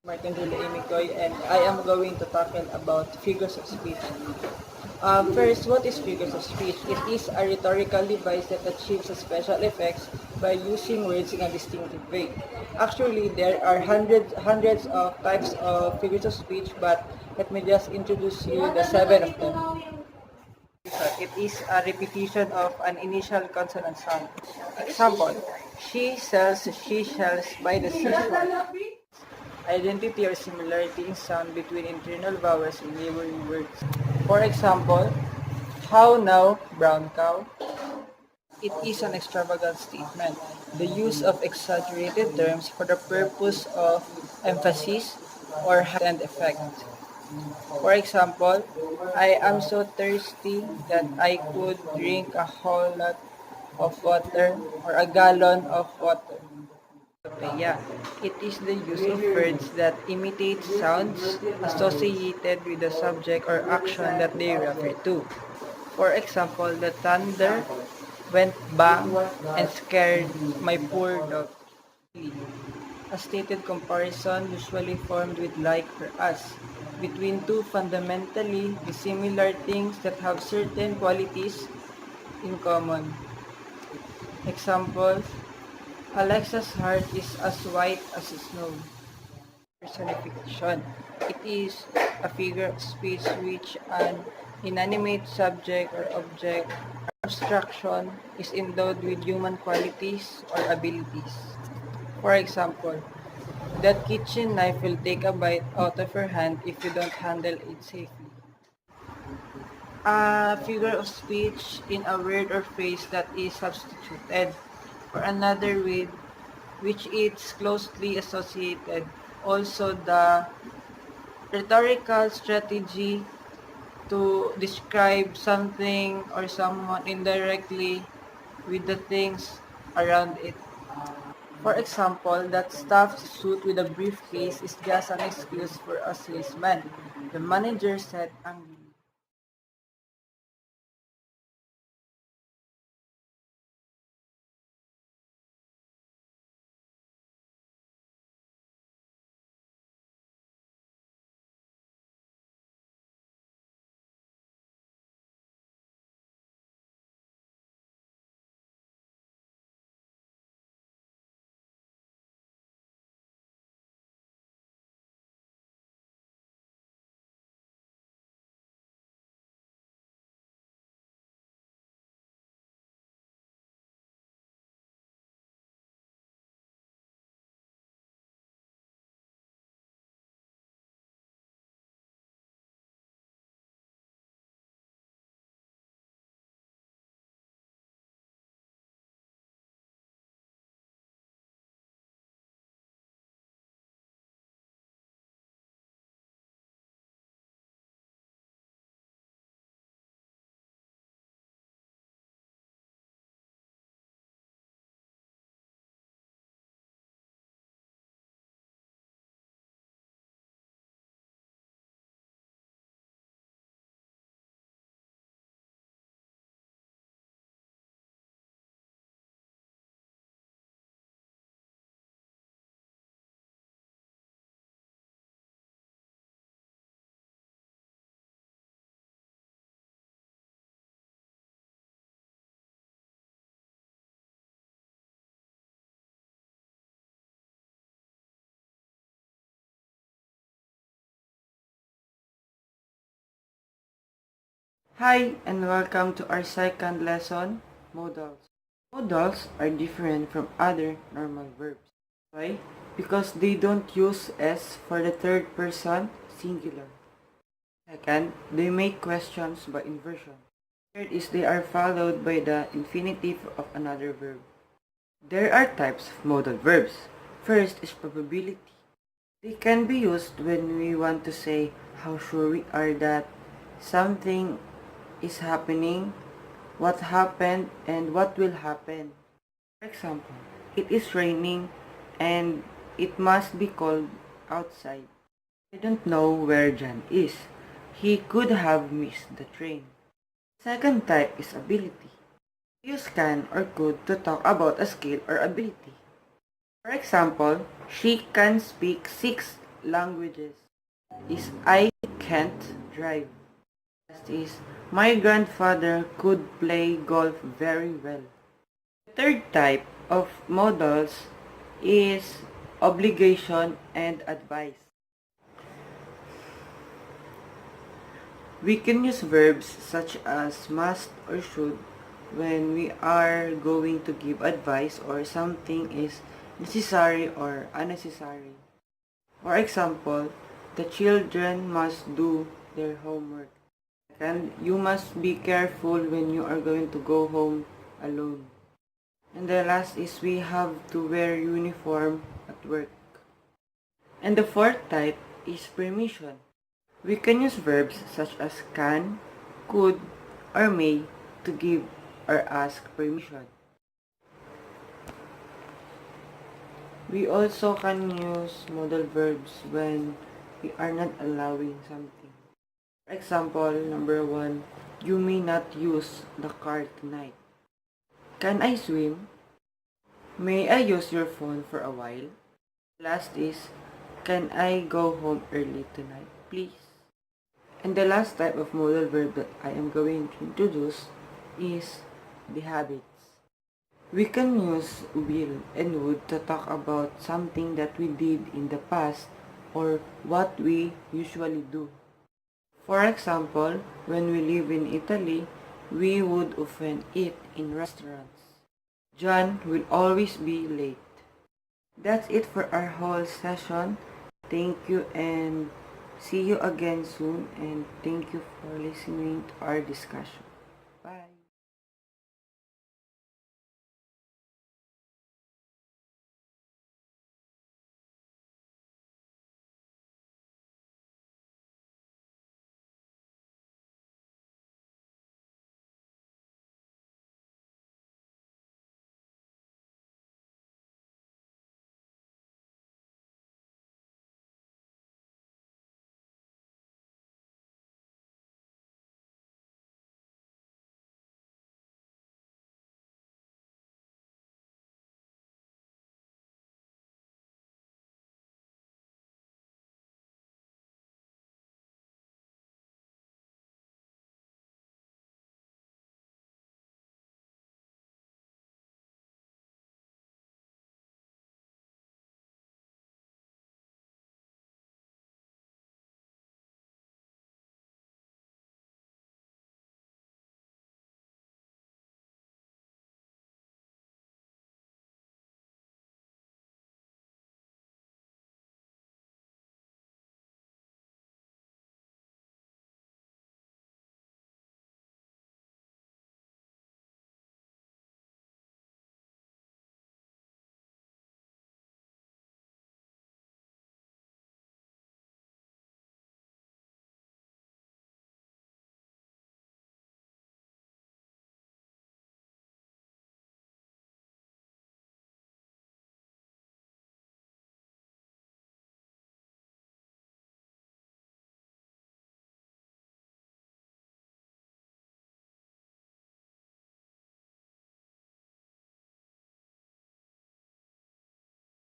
Martin Micoy, and I am going to tackle about figures of speech. First, what is figures of speech? It is a rhetorical device that achieves a special effects by using words in a distinctive way. Actually, there are hundreds of types of figures of speech, but let me just introduce you the seven of them. It is a repetition of an initial consonant sound. Example, she sells seashells by the seashore. Identity or similarity in sound between internal vowels in neighboring words. For example, how now, brown cow? It is an extravagant statement. The use of exaggerated terms for the purpose of emphasis or heightened effect. For example, I am so thirsty that I could drink a whole lot of water or a gallon of water. Yeah, it is the use of words that imitate sounds associated with the subject or action that they refer to. For example, the thunder went bang and scared my poor dog. A stated comparison usually formed with like or as between two fundamentally dissimilar things that have certain qualities in common. Example, Alexa's heart is as white as snow. Personification. It is a figure of speech which an inanimate subject or object or abstraction is endowed with human qualities or abilities. For example, that kitchen knife will take a bite out of your hand if you don't handle it safely. A figure of speech in a word or phrase that is substituted for another with which is closely associated. Also, the rhetorical strategy to describe something or someone indirectly with the things around it. For example, that stuffed suit with a briefcase is just an excuse for a salesman, the manager said angrily. Hi and welcome to our second lesson, modals. Modals are different from other normal verbs. Why? Because they don't use S for the third person singular. Second, they make questions by inversion. Third is they are followed by the infinitive of another verb. There are types of modal verbs. First is probability. They can be used when we want to say how sure we are that something is happening, what happened, and what will happen. For example, it is raining and it must be cold outside. I don't know where John is. He could have missed the train. Second type is ability. Use can or could to talk about a skill or ability. For example, she can speak 6 languages is I can't drive. Last is my grandfather could play golf very well. The third type of modals is obligation and advice. We can use verbs such as must or should when we are going to give advice or something is necessary or unnecessary. For example, the children must do their homework. And you must be careful when you are going to go home alone. And the last is we have to wear uniform at work. And the fourth type is permission. We can use verbs such as can, could, or may to give or ask permission. We also can use modal verbs when we are not allowing something. For example, number 1, you may not use the car tonight. Can I swim? May I use your phone for a while? Last is, can I go home early tonight, please? And the last type of modal verb that I am going to introduce is the habits. We can use will and would to talk about something that we did in the past or what we usually do. For example, when we live in Italy, we would often eat in restaurants. John will always be late. That's it for our whole session. Thank you and see you again soon, and thank you for listening to our discussion.